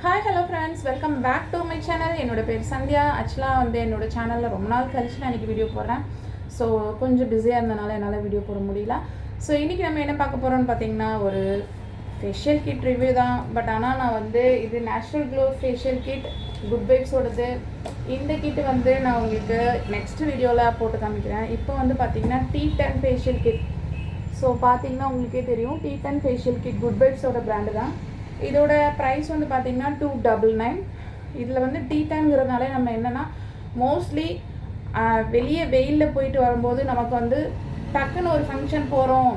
Hi hello friends, welcome back to my channel. என்னோட பேர் சந்தியா. ஆக்சுவலாக என்னோட சேனலில் ரொம்ப நாள் கழிச்சு நான் இன்றைக்கி வீடியோ போடுறேன். ஸோ கொஞ்சம் பிஸியாக இருந்தனால என்னால் வீடியோ போட முடியல. ஸோ இன்றைக்கி நம்ம என்ன பார்க்க போகிறோம்னு பார்த்தீங்கன்னா, ஒரு ஃபேஷியல் கிட் ரிவ்யூ தான். பட் ஆனால் நான் இது natural glow facial kit, good வைப்ஸோடது. இந்த கிட்டு நான் உங்களுக்கு நெக்ஸ்ட் வீடியோவில் போட்டு காமிக்கிறேன். இப்போ பார்த்தீங்கன்னா T10 ஃபேஷியல் கிட். ஸோ பார்த்தீங்கன்னா உங்களுக்கே தெரியும், T10 ஃபேஷியல் கிட் குட் வைப்ஸோட பிராண்டு தான். இதோட ப்ரைஸ் பார்த்தீங்கன்னா 299. இதில் T10ங்கிறதுனால நம்ம என்னென்னா, மோஸ்ட்லி வெளியே வெயிலில் போயிட்டு வரும்போது நமக்கு டக்குன்னு ஒரு ஃபங்க்ஷன் போகிறோம்,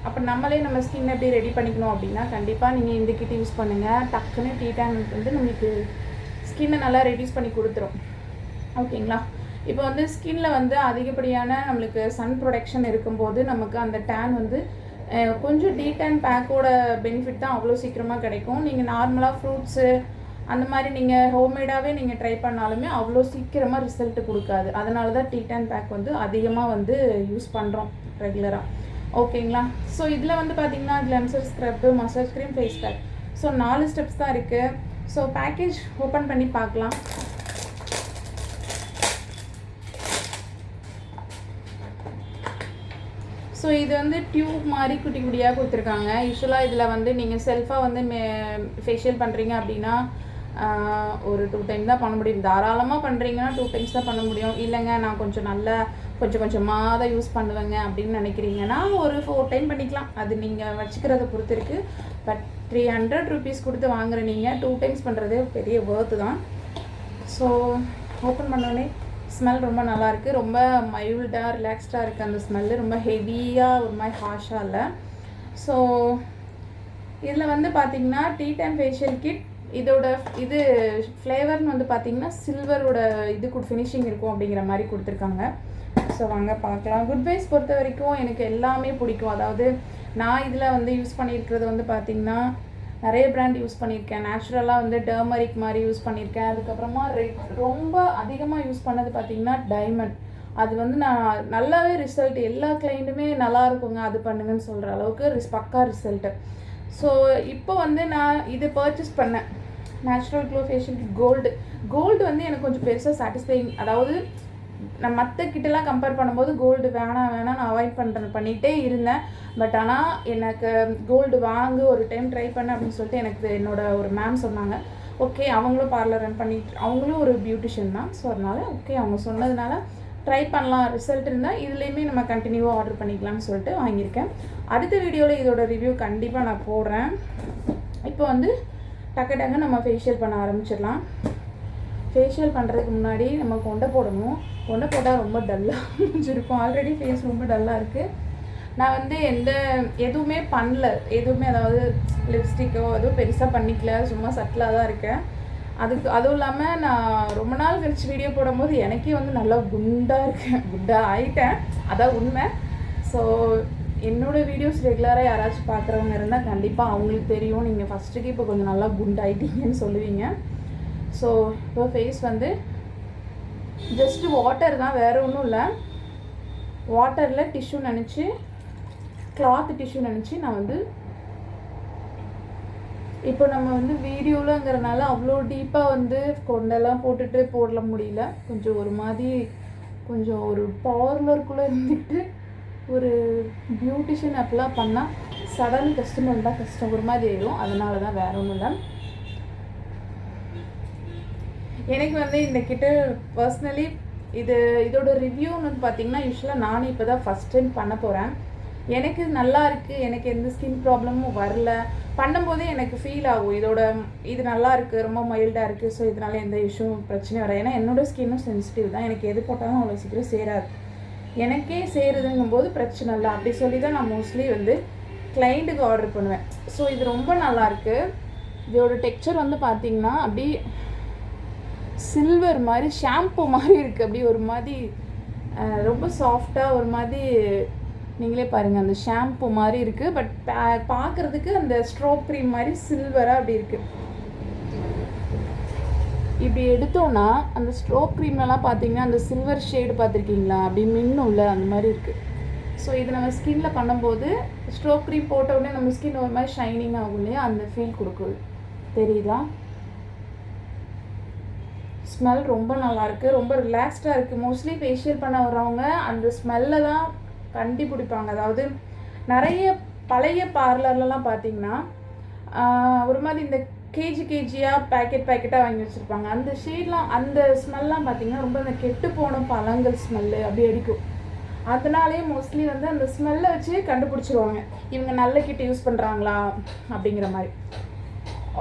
அப்போ நம்மளே நம்ம ஸ்கின் எப்படி ரெடி பண்ணிக்கணும் அப்படின்னா கண்டிப்பாக நீங்கள் இந்த கிட் யூஸ் பண்ணுங்கள். டக்குன்னு T10 நம்மளுக்கு ஸ்கின்னை நல்லா ரெடியூஸ் பண்ணி கொடுத்துரும். ஓகேங்களா? இப்போ ஸ்கின்னில் அதிகப்படியான நம்மளுக்கு சன் ப்ரொடெக்ஷன் இருக்கும்போது நமக்கு அந்த டேன் கொஞ்சம் T10 பேக்கோட பெனிஃபிட் தான் அவ்வளோ சீக்கிரமாக கிடைக்கும். நீங்கள் நார்மலாக ஃப்ரூட்ஸு அந்த மாதிரி நீங்கள் ஹோம்மேடாகவே நீங்கள் ட்ரை பண்ணாலுமே அவ்வளோ சீக்கிரமாக ரிசல்ட்டு கொடுக்காது. அதனால தான் T10 பேக் அதிகமாக யூஸ் பண்ணுறோம் ரெகுலராக. ஓகேங்களா? ஸோ இதில் பார்த்தீங்கன்னா cleanser, scrub, massage cream, face pack. So 4 steps தான் இருக்குது. ஸோ பேக்கேஜ் ஓப்பன் பண்ணி பார்க்கலாம். ஸோ இது டியூப் மாதிரி குட்டி குட்டியாக கொடுத்துருக்காங்க. யூஸ்வலாக இதில் நீங்கள் செல்ஃபாக ஃபேஷியல் பண்ணுறீங்க அப்படின்னா ஒரு 2 டைம் தான் பண்ண முடியும். தாராளமாக பண்ணுறீங்கன்னா 2 டைம்ஸ் தான் பண்ண முடியும். இல்லைங்க நான் கொஞ்சம் கொஞ்சமாக தான் யூஸ் பண்ணுவேங்க அப்படின்னு நினைக்கிறீங்கன்னா ஒரு 4 டைம் பண்ணிக்கலாம். அது நீங்கள் வச்சுக்கிறத பொறுத்து இருக்குது. பட் 300 rupees கொடுத்து வாங்குற நீங்கள் 2 டைம்ஸ் பண்ணுறதே பெரிய ஒர்த்து தான். ஸோ ஓப்பன் பண்ணோடனே ஸ்மெல் ரொம்ப நல்லாயிருக்கு. ரொம்ப மைல்டாக ரிலாக்ஸ்டாக இருக்குது அந்த ஸ்மெல்லு. ரொம்ப ஹெவியாக ஒரு மாதிரி ஹாஷாக இல்லை. ஸோ இதில் பார்த்திங்கன்னா T10 ஃபேஷியல் கிட் இதோட ஃப்ளேவர்னு பார்த்திங்கன்னா சில்வரோட ஃபினிஷிங் இருக்கும் அப்படிங்கிற மாதிரி கொடுத்துருக்காங்க. ஸோ வாங்க பார்க்கலாம். குட் வைப்ஸ் பொறுத்த வரைக்கும் எனக்கு எல்லாமே பிடிக்கும். அதாவது நான் இதில் யூஸ் பண்ணியிருக்கிறது பார்த்திங்கன்னா நிறைய பிராண்ட் யூஸ் பண்ணியிருக்கேன். நேச்சுரலாக டர்மரிக் மாதிரி யூஸ் பண்ணியிருக்கேன். அதுக்கப்புறமா ரொம்ப அதிகமாக யூஸ் பண்ணது பார்த்திங்கன்னா டைமண்ட். அது நான் நல்லாவே ரிசல்ட், எல்லா கிளைண்ட்டுமே நல்லா இருக்குங்க அது பண்ணுங்கன்னு சொல்கிற அளவுக்கு பக்கா ரிசல்ட்டு. ஸோ இப்போ நான் இது பர்ச்சேஸ் பண்ணேன், natural glow facial kit gold எனக்கு கொஞ்சம் பெருசாக சாட்டிஸ்ஃபைங். அதாவது நான் மற்ற கிட்டெல்லாம் கம்பேர் பண்ணும்போது கோல்டு வேணாம் நான் அவாய்ட் பண்ணிகிட்டே இருந்தேன். பட் ஆனால் எனக்கு கோல்டு வாங்கு ஒரு டைம் ட்ரை பண்ண அப்படின்னு சொல்லிட்டு எனக்கு என்னோட ஒரு மேம் சொன்னாங்க. ஓகே, அவங்களும் பார்லர் ரன் பண்ணிட்டு, அவங்களும் ஒரு பியூட்டிஷியன் தான். ஸோ அதனால் ஓகே, அவங்க சொன்னதுனால ட்ரை பண்ணலாம், ரிசல்ட் இருந்தால் இதுலேயுமே நம்ம கண்டினியூவாக ஆர்டர் பண்ணிக்கலாம்னு சொல்லிட்டு வாங்கியிருக்கேன். அடுத்த வீடியோவில் இதோட ரிவ்யூ கண்டிப்பாக நான் போடுறேன். இப்போ டக்கு நம்ம ஃபேஷியல் பண்ண ஆரம்பிச்சிடலாம். ஃபேஷியல் பண்ணுறதுக்கு முன்னாடி நம்ம கொண்டை போடணும். கொண்டை போட்டால் ரொம்ப டல்லாக இருக்கும். ஆல்ரெடி ஃபேஸ் ரொம்ப டல்லாக இருக்குது. நான் எதுவுமே பண்ணல, அதாவது லிப்ஸ்டிக்கோ எதுவும் பெருசாக பண்ணிக்கல, சும்மா சட்டிலாக தான் இருக்கேன். அதுவும் இல்லாமல் நான் ரொம்ப நாள் கழிச்சு வீடியோ போடும்போது எனக்கே நல்லா குண்டாக ஆகிட்டேன். அதான் உண்மை. ஸோ என்னோடய வீடியோஸ் ரெகுலராக யாராச்சும் பார்க்குறவங்க இருந்தால் கண்டிப்பாக அவங்களுக்கு தெரியும், நீங்கள் ஃபஸ்ட்டுக்கு இப்போ கொஞ்சம் நல்லா குண்டாயிட்டீங்கன்னு சொல்லுவீங்க. ஸோ இப்போ ஃபேஸ் ஜஸ்ட்டு வாட்டர் தான், வேறு ஒன்றும் இல்லை. வாட்டரில் டிஷ்யூ நினச்சி, கிளாத் டிஷ்யூ நினச்சி நான் இப்போ நம்ம வீடியோலங்கிறனால அவ்வளோ டீப்பாக கொண்டெல்லாம் போட்டுட்டு போடல முடியல. கொஞ்சம் ஒரு மாதிரி ஒரு பார்லருக்குள்ளே இருந்துட்டு ஒரு பியூட்டிஷியன் அப்பெல்லாம் பண்ணால் சடன் கஸ்டமர் தான் கஷ்டம் ஒரு மாதிரி ஆயிடும். அதனால தான், வேறு ஒன்றும் இல்லை. எனக்கு இந்த கிட்ட பர்சனலி இதோட ரிவ்யூன்னு பார்த்திங்கன்னா யூஸ்வலாக நானும் இப்போ தான் ஃபஸ்ட் டைம் பண்ண போகிறேன். எனக்கு நல்லா இருக்குது, எனக்கு எந்த ஸ்கின் ப்ராப்ளமும் வரல. பண்ணும்போதே எனக்கு ஃபீல் ஆகும் இது நல்லா இருக்குது, ரொம்ப மைல்டாக இருக்குது. ஸோ இதனால் எந்த இஷ்யூவும் பிரச்சனையும் வராது. ஏன்னா என்னோடய ஸ்கின்னும் சென்சிட்டிவ் தான். எனக்கு எது போட்டாலும் அவ்வளோ சீக்கிரம் சேராது. எனக்கே சேருதுங்கும்போது பிரச்சனை இல்லை. அப்படி சொல்லி தான் நான் மோஸ்ட்லி கிளைண்ட்டுக்கு ஆர்டர் பண்ணுவேன். ஸோ இது ரொம்ப நல்லாயிருக்கு. இதோட டெக்ஸ்சர் பார்த்திங்கன்னா அப்படி சில்வர் மாதிரி, ஷாம்பு மாதிரி இருக்குது. அப்படி ஒரு மாதிரி ரொம்ப சாஃப்டாக ஒரு மாதிரி, நீங்களே பாருங்கள், அந்த ஷாம்பு மாதிரி இருக்குது. பட் பார்க்குறதுக்கு அந்த ஸ்ட்ரோக் க்ரீம் மாதிரி சில்வராக அப்படி இருக்குது. இப்படி எடுத்தோன்னா அந்த ஸ்ட்ரோக் க்ரீம்லலாம் பார்த்தீங்கன்னா அந்த சில்வர் ஷேடு பார்த்துருக்கீங்களா, அப்படி மின்னும்ல, அந்த மாதிரி இருக்குது. ஸோ இது நம்ம ஸ்கின்னில் பண்ணும்போது ஸ்ட்ரோக் க்ரீம் போட்ட உடனே நம்ம ஸ்கின் ஒரு மாதிரி ஷைனிங் ஆகும் இல்லையா, அந்த ஃபீல் கொடுக்குது. தெரியுதா? ஸ்மெல் ரொம்ப நல்லாயிருக்கு, ரொம்ப ரிலாக்ஸ்டாக இருக்குது. மோஸ்ட்லி ஃபேஷியல் பண்ண வர்றவங்க அந்த ஸ்மெல்லை தான் கண்டுபிடிப்பாங்க. அதாவது நிறைய பழைய பார்லர்லலாம் பார்த்தீங்கன்னா ஒரு மாதிரி இந்த கேஜியாக பேக்கெட்டாக வாங்கி வச்சுருப்பாங்க. அந்த ஷேட்லாம் அந்த ஸ்மெல்லாம் பார்த்தீங்கன்னா ரொம்ப அந்த கெட்டு போன பழங்கள் ஸ்மெல்லு அப்படி அடிக்கும். அதனாலே மோஸ்ட்லி வந்து அந்த ஸ்மெல்லை வச்சு கண்டுபிடிச்சிருவாங்க இவங்க நல்ல கிட்ட யூஸ் பண்ணுறாங்களா அப்படிங்கிற மாதிரி.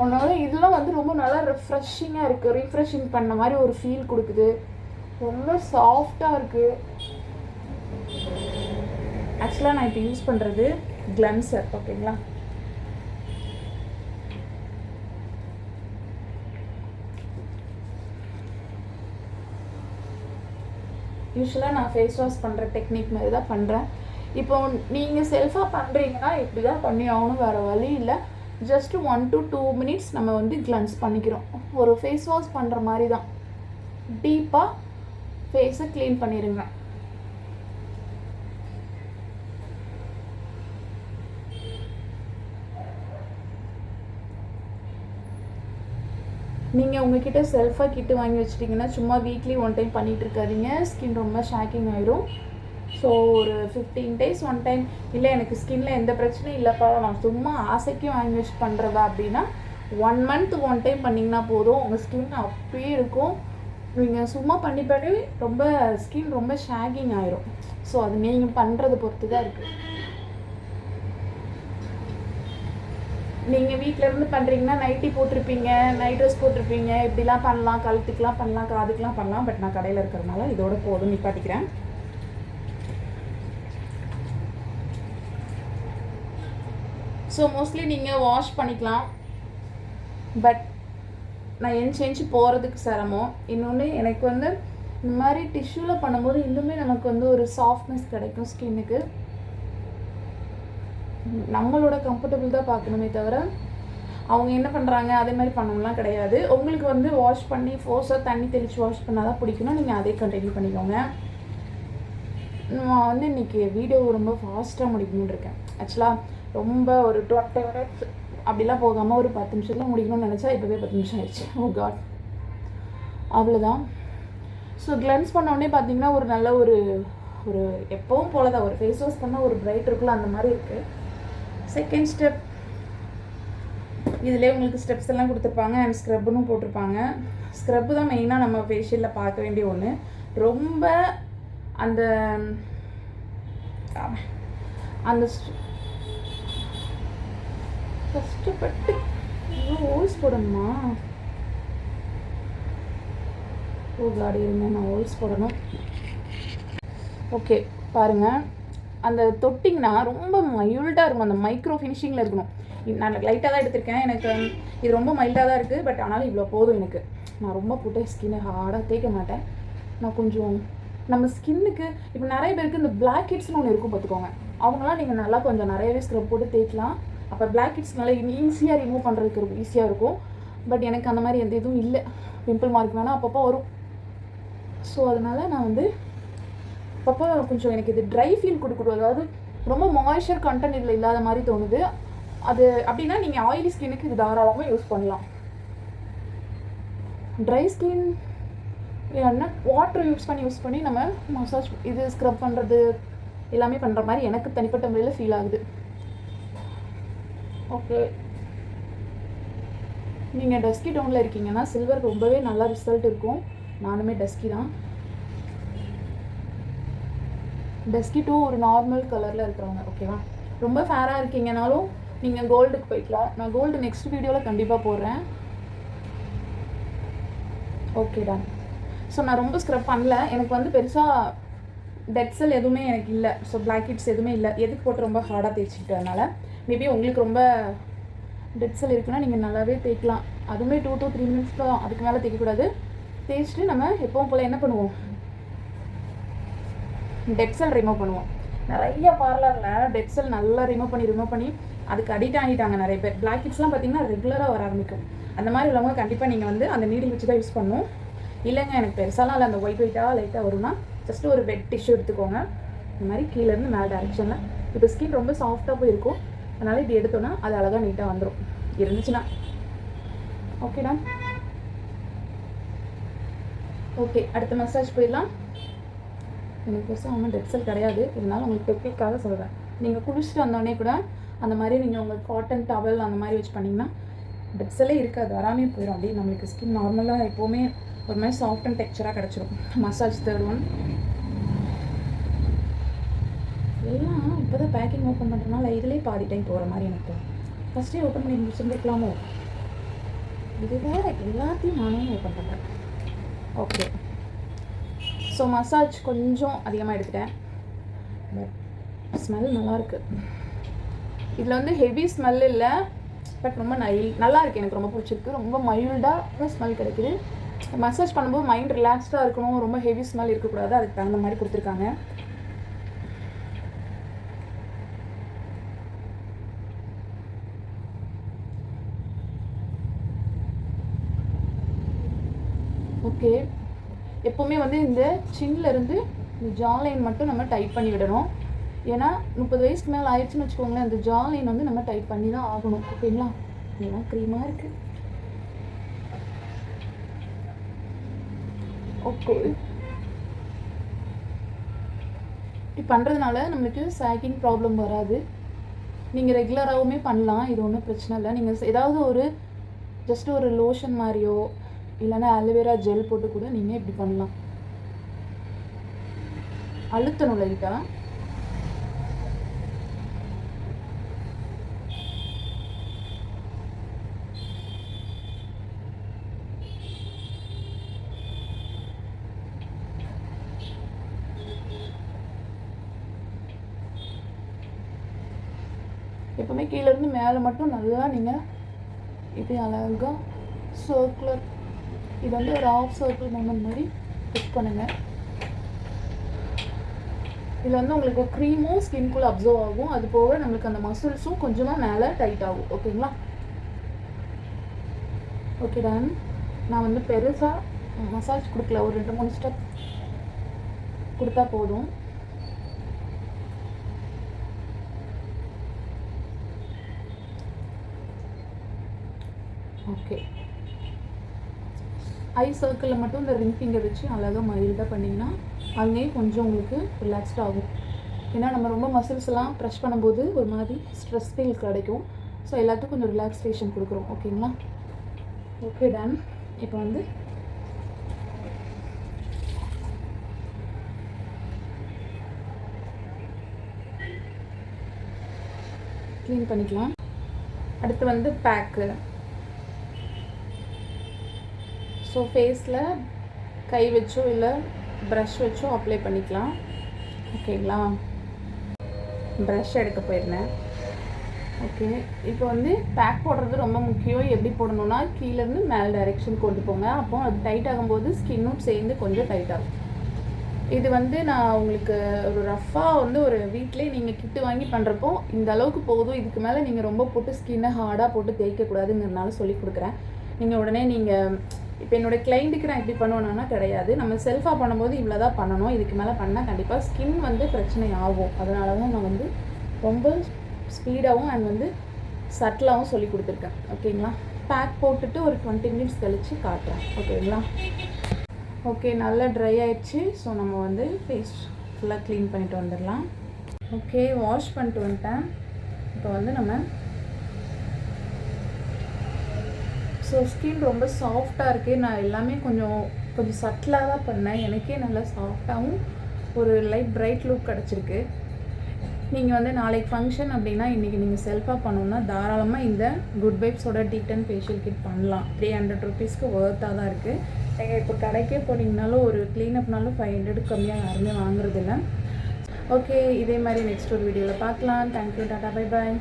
அதனால இதெல்லாம் வந்து ரொம்ப நல்லா ரெஃப்ரெஷிங்காக இருக்குது, ரீஃப்ரெஷிங் பண்ண மாதிரி ஒரு ஃபீல் கொடுக்குது, ரொம்ப சாஃப்டாக இருக்குது. ஆக்சுவலாக நான் இப்போ யூஸ் பண்ணுறது கிளன்சர், ஓகேங்களா. யூஸ்வலாக நான் ஃபேஸ் வாஷ் பண்ணுற டெக்னிக் மாதிரி தான் பண்ணுறேன். இப்போ நீங்கள் செல்ஃபாக பண்ணுறீங்கன்னா இப்படி தான் பண்ணி ஆகணும், வேறு வழி இல்லை. ஜஸ்ட் 1 to 2 minutes நம்ம வந்து கிளன்ஸ் பண்ணிக்கிறோம். ஒரு ஃபேஸ் வாஷ் பண்ணுற மாதிரி தான் டீப்பாக ஃபேஸை க்ளீன் பண்ணிடுங்க. நீங்கள் உங்ககிட்ட செல்ஃபாக கிட்டு வாங்கி வச்சிட்டிங்கன்னா சும்மா வீக்லி 1 time பண்ணிகிட்டு இருக்காதீங்க, ஸ்கின் ரொம்ப ஷாக்கிங் ஆயிரும். ஸோ ஒரு 15 days 1 time, இல்லை எனக்கு ஸ்கின்னில் எந்த பிரச்சனையும் இல்லைப்பா நான் சும்மா ஆசைக்கு வாங்கி வச்சு பண்ணுறதா அப்படின்னா 1 month 1 time பண்ணிங்கன்னா போதும். உங்கள் ஸ்கின் அப்படியே இருக்கும். நீங்கள் சும்மா பண்ணி ரொம்ப ஸ்கின் ரொம்ப ஷாகிங் ஆயிரும். ஸோ அது நீங்கள் பண்ணுறதை பொறுத்து தான் இருக்குது. நீங்கள் வீட்டிலேருந்து பண்ணுறீங்கன்னா நைட்டி போட்டிருப்பீங்க, நைட் ட்ரெஸ் போட்டிருப்பீங்க, இப்படிலாம் பண்ணலாம், கழுத்துக்கெலாம் பண்ணலாம், காதுக்கெலாம் பண்ணலாம். பட் நான் கடையில் இருக்கிறதுனால இதோட போதும் நிப்பாட்டிக்கிறேன். ஸோ மோஸ்ட்லி நீங்கள் வாஷ் பண்ணிக்கலாம், பட் நான் எஞ்சி போகிறதுக்கு சிரமம். இன்னொன்று எனக்கு வந்து இந்த மாதிரி டிஷ்யூவில் பண்ணும்போது இன்னுமே நமக்கு வந்து ஒரு சாஃப்ட்னஸ் கிடைக்கும் ஸ்கின்னுக்கு. நம்மளோட கம்ஃபர்டபுள் தான் பார்க்கணுமே தவிர அவங்க என்ன பண்ணுறாங்க அதே மாதிரி பண்ணணும்லாம் கிடையாது. உங்களுக்கு வந்து வாஷ் பண்ணி ஃபோர்ஸாக தண்ணி தெளித்து வாஷ் பண்ணால் தான் பிடிக்கணும், நீங்கள் அதே கண்டினியூ பண்ணிக்கோங்க. நான் வந்து இன்றைக்கி வீடியோ ரொம்ப ஃபாஸ்ட்டாக முடிக்கணும்னு இருக்கேன். ஆக்சுவலாக ரொம்ப ஒரு 20 minutes அப்படிலாம் போகாமல் ஒரு 10 நிமிஷத்தில் முடிக்கணும்னு நினச்சா இப்போவே 10 நிமிஷம் ஆயிடுச்சு. ஓ காட், அவ்வளோதான். ஸோ கிளென்ஸ் பண்ணோடனே பார்த்தீங்கன்னா ஒரு நல்ல ஒரு எப்பவும் போல தான் ஒரு ஃபேஸ் வாஷ் பண்ணால் ஒரு பிரைட் இருக்குல்ல அந்த மாதிரி இருக்குது. செகண்ட் ஸ்டெப், இதிலே உங்களுக்கு ஸ்டெப்ஸ் எல்லாம் கொடுத்துருப்பாங்க அண்ட் ஸ்க்ரப்புன்னு போட்டிருப்பாங்க. ஸ்க்ரப்பு தான் மெயினாக நம்ம ஃபேஷியலில் பார்க்க வேண்டிய ஒன்று. ரொம்ப அந்த அந்த கஷ்டப்பட்டு ஹோல்ஸ் போடணுமா? ஓ காடி இருங்க, நான் ஹோல்ஸ் போடணும். ஓகே பாருங்கள், அந்த தொட்டிங்கன்னா ரொம்ப மைல்டாக இருக்கும், அந்த மைக்ரோ ஃபினிஷிங்கில் இருக்கணும். நான் லைட்டாக தான் எடுத்திருக்கேன், எனக்கு இது ரொம்ப மைல்டாக தான் இருக்குது. பட் ஆனாலும் இவ்வளோ போதும் எனக்கு. நான் ரொம்ப போட்டு ஸ்கின்னை ஹார்டாக தேய்க்க மாட்டேன். நான் கொஞ்சம் நம்ம ஸ்கின்னுக்கு இப்போ நிறைய பேருக்கு இந்த பிளாக் ஹெட்ஸ்னு ஒன்று இருக்கும் பார்த்துக்கோங்க. அவங்களாம் நீங்கள் நல்லா கொஞ்சம் நிறையவே ஸ்க்ரப் போட்டு தேய்க்கலாம். அப்போ பிளாக் ஹெட்ஸ் நல்லா ஈஸியாக ரிமூவ் பண்ணுறதுக்கு ஈஸியாக இருக்கும். பட் எனக்கு அந்த மாதிரி எந்த இதுவும் இல்லை. பிம்பிள் மார்க் வேணால் அப்பப்போ வரும். ஸோ அதனால் நான் வந்து அப்பப்போ கொஞ்சம் எனக்கு இது ட்ரை ஃபீல் கொடுக்குது. அதாவது ரொம்ப மாய்ஸ்சர் கண்டென்ட் இதில் இல்லாத மாதிரி தோணுது. அது அப்படின்னா நீங்கள் ஆயிலி ஸ்கின்னுக்கு இது தாராளமாக யூஸ் பண்ணலாம். ட்ரை ஸ்கின் என்ன வாட்டர் யூஸ் பண்ணி நம்ம மசாஜ் இது ஸ்க்ரப் பண்ணுறது எல்லாமே பண்ணுற மாதிரி எனக்கு தனிப்பட்ட முறையில் ஃபீல் ஆகுது. ஓகே, நீங்கள் டஸ்கி டவுனில் இருக்கீங்கன்னா சில்வர் ரொம்பவே நல்ல ரிசல்ட் இருக்கும். நானுமே டஸ்கி தான். டஸ்கி டூ ஒரு நார்மல் கலரில் இருக்கிறவங்க, ஓகேவா. ரொம்ப ஃபேராக இருக்கீங்கனாலும் நீங்கள் கோல்டுக்கு போய்க்கலாம். நான் கோல்டு நெக்ஸ்ட் வீடியோவில் கண்டிப்பாக போடுறேன். Okay done. ஸோ நான் ரொம்ப ஸ்க்ரப் பண்ணல. எனக்கு வந்து பெருசாக டெட் செல் எதுவுமே எனக்கு இல்லை. ஸோ பிளாக் ஹெட்ஸ் எதுவுமே இல்லை. எதுக்கு போட்டு ரொம்ப ஹார்டாக தேய்ச்சிக்கிட்டதுனால மேபி உங்களுக்கு ரொம்ப டெட் செல் இருக்குன்னா நீங்கள் நல்லாவே தேய்க்கலாம். அதுவுமே 2 to 3 minutes தான், அதுக்கு மேலே தேய்க்கக்கூடாது. தேய்ச்சிட்டு நம்ம எப்பவும் போல் என்ன பண்ணுவோம், டெட் செல் ரிமூவ் பண்ணுவோம். நிறைய பார்லரில் டெட் செல் நல்லா ரிமூவ் பண்ணி அதுக்கு அடிக்ட் ஆகிட்டாங்க நிறைய பேர். பிளாக் ஹெட்ஸ்லாம் பார்த்தீங்கன்னா ரெகுலராக வர ஆரம்பிக்கும். அந்த மாதிரி உள்ளவங்க கண்டிப்பாக நீங்கள் வந்து அந்த நீடில் வச்சு தான் யூஸ் பண்ணணும். இல்லைங்க எனக்கு பெருசாலாம் இல்லை, அந்த ஒயிட்டாக லைட்டாக வரும்னா ஜஸ்ட்டு ஒரு வெட் டிஷ்யூ எடுத்துக்கோங்க. இந்த மாதிரி கீழேருந்து மேலே டேரெக்ஷனில். இப்போ ஸ்கின் ரொம்ப சாஃப்டாக போயிருக்கும், அதனால் இப்படி எடுத்தோன்னா அது அழகாக நீட்டாக வந்துடும் இருந்துச்சுன்னா. ஓகேடா, ஓகே, அடுத்த மசாஜ் போயிடலாம். எனக்கு பெருசாக ஒன்றும் டெட் செல் கிடையாது, இருந்தாலும் உங்களுக்கு டெக்னிக்காக சொல்கிறேன். நீங்கள் குளிச்சுட்டு வந்தோடனே கூட அந்த மாதிரி நீங்கள் உங்களுக்கு காட்டன் டவல் அந்த மாதிரி வச்சு பண்ணிங்கன்னா டெட் செல்லே இருக்காது, வராமே போயிடும். அப்படியே நம்மளுக்கு ஸ்கின் நார்மலாக எப்போவுமே ஒரு மாதிரி சாஃப்ட் அண்ட் டெக்ஸ்சராக கிடச்சிரும். Massage third one. எல்லாம் இப்போ தான் பேக்கிங் ஓப்பன் பண்ணுறதுனால இதிலே பாதி டைம் போகிற மாதிரி எனக்கு ஃபஸ்ட்டே ஓப்பன் பண்ணி முடிச்சுருந்துருக்கலாமோ. இது வேறு எல்லாத்தையும் நானே ஓப்பன் பண்ணுறேன். ஓகே, ஸோ மசாஜ் கொஞ்சம் அதிகமாக எடுத்துட்டேன், பட் ஸ்மெல் நல்லாயிருக்கு. இதில் வந்து ஹெவி ஸ்மெல் இல்லை, பட் ரொம்ப நல்லா இருக்குது. எனக்கு ரொம்ப பிடிச்சிருக்கு. ரொம்ப மைல்டாக ஸ்மெல் கிடைக்குது. மசாஜ் பண்ணும்போது மைண்ட் ரிலாக்ஸ்டாக இருக்கணும், ரொம்ப ஹெவி ஸ்மெல் இருக்கக்கூடாது, அதுக்கு தகுந்த மாதிரி கொடுத்துருக்காங்க. ஓகே, எப்போவுமே வந்து இந்த சின்னிலேருந்து இந்த ஜா லைன் மட்டும் நம்ம டைட் பண்ணி விடணும். ஏன்னா 30 வயசுக்கு மேலே ஆயிடுச்சுன்னு வச்சுக்கோங்களேன், அந்த ஜா லைன் வந்து நம்ம டைட் பண்ணி தான் ஆகணும். ஓகேங்களா? இதெல்லாம் க்ரீமாக இருக்குது. ஓகே, இப்படி பண்ணுறதுனால நம்மளுக்கு சாகிங் ப்ராப்ளம் வராது. நீங்கள் ரெகுலராகவுமே பண்ணலாம், இது ஒன்றும் பிரச்சனை இல்லை. நீங்கள் ஏதாவது ஒரு ஜஸ்ட் ஒரு லோஷன் மாதிரியோ இல்லைன்னா ஆலோவேரா ஜெல் போட்டு கூட நீங்கள் இப்படி பண்ணலாம். அழுத்தணும் லைட்டாக. எப்பவுமே கீழேருந்து மேலே மட்டும் நல்லா நீங்கள் இப்படி அழகாக சர்க்குலர், இது வந்து ஒரு ஆஃப் சர்க்கிள் மூமெண்ட் மாதிரி புஷ் பண்ணுங்கள். இதில் வந்து உங்களுக்கு க்ரீமும் ஸ்கின்குள்ளே அப்சர்வ் ஆகும், அது போக நம்மளுக்கு அந்த மசில்ஸும் கொஞ்சமாக மேலே டைட் ஆகும். ஓகேங்களா? Okay done. நான் வந்து பெருசாக மசாஜ் கொடுக்கல, ஒரு 2-3 ஸ்டெப் கொடுத்தா போதும். ஓகே, ஐ சர்க்கிளில் மட்டும் இந்த ரிங் ஃபிங்கர் வச்சு அழகாக மைல்டாக பண்ணிங்கன்னா அங்கேயும் கொஞ்சம் உங்களுக்கு ரிலாக்ஸ்ட் ஆகும். ஏன்னா நம்ம ரொம்ப மசில்ஸ் எல்லாம் ப்ரெஷ் பண்ணும்போது ஒரு மாதிரி ஸ்ட்ரெஸ் ஃபீல் கிடைக்கும். ஸோ எல்லாத்துக்கும் கொஞ்சம் ரிலாக்ஸேஷன் கொடுக்குறோம். ஓகேங்களா? Okay done. இப்போ வந்து க்ளீன் பண்ணிக்கலாம். அடுத்து வந்து பேக்கு. ஸோ ஃபேஸில் கை வச்சோ இல்லை ப்ரஷ் வச்சோ அப்ளை பண்ணிக்கலாம். ஓகேங்களா? ப்ரஷ் எடுக்க போயிருந்தேன். ஓகே, இப்போ வந்து பேக் போடுறது ரொம்ப முக்கியம். எப்படி போடணுன்னா கீழேருந்து மேலே டைரெக்ஷன் கொண்டு போங்க, அப்போ அது டைட் ஆகும்போது ஸ்கின்னும் சேர்ந்து கொஞ்சம் டைட் ஆகும். இது வந்து நான் உங்களுக்கு ஒரு ரஃப்பாக வந்து ஒரு வீட்டிலே நீங்கள் கிட்டு வாங்கி பண்ணுறப்போ இந்த அளவுக்கு போதும், இதுக்கு மேலே நீங்கள் ரொம்ப போட்டு ஸ்கின்னை ஹார்டாக போட்டு தேய்க்கக்கூடாதுங்கிறதுனால சொல்லி கொடுக்குறேன். நீங்கள் உடனே நீங்கள் இப்போ என்னோடய கிளைண்ட்டுக்கு நான் எப்படி பண்ணுவேன்னா கிடையாது, நம்ம செல்ஃபாக பண்ணும்போது இவ்வளோ தான் பண்ணணும், இதுக்கு மேலே பண்ணால் கண்டிப்பாக ஸ்கின் வந்து பிரச்சனை ஆகும். அதனால தான் நான் வந்து ரொம்ப ஸ்பீடாகவும் அண்ட் வந்து சட்டிலாகவும் சொல்லி கொடுத்துருக்கேன். ஓகேங்களா? பேக் போட்டுட்டு ஒரு 20 மினிட்ஸ் கழித்து காட்டுறேன். ஓகேங்களா? ஓகே, நல்லா ட்ரை ஆயிடுச்சு. ஸோ நம்ம வந்து ஃபேஸ் ஃபுல்லாக க்ளீன் பண்ணிட்டு வந்துடலாம். ஓகே, வாஷ் பண்ணிட்டு வந்துட்டேன். இப்போ வந்து நம்ம ஸோ ஸ்கின் ரொம்ப சாஃப்டாக இருக்குது. நான் எல்லாமே கொஞ்சம் சட்டிலாக தான் பண்ணேன், எனக்கே நல்லா சாஃப்டாகவும் ஒரு லைட் பிரைட் லுக் கிடச்சிருக்கு. நீங்கள் வந்து நாளைக்கு ஃபங்க்ஷன் அப்படின்னா இன்றைக்கி நீங்கள் செல்ஃபாக பண்ணணுன்னா தாராளமாக இந்த குட் வைப்ஸோட D10 ஃபேஷியல் கிட் பண்ணலாம். 300 ருபீஸ்க்கு ஒர்த்தாக தான் இருக்குது. நீங்கள் இப்போ கடைக்கே போனீங்கனாலும் ஒரு க்ளீனப்னாலும் 500 கம்மியாக யாருமே வாங்குறதில்ல. ஓகே, இதே மாதிரி நெக்ஸ்ட் ஒரு வீடியோவில் பார்க்கலாம். Thank you, Tata, bye bye.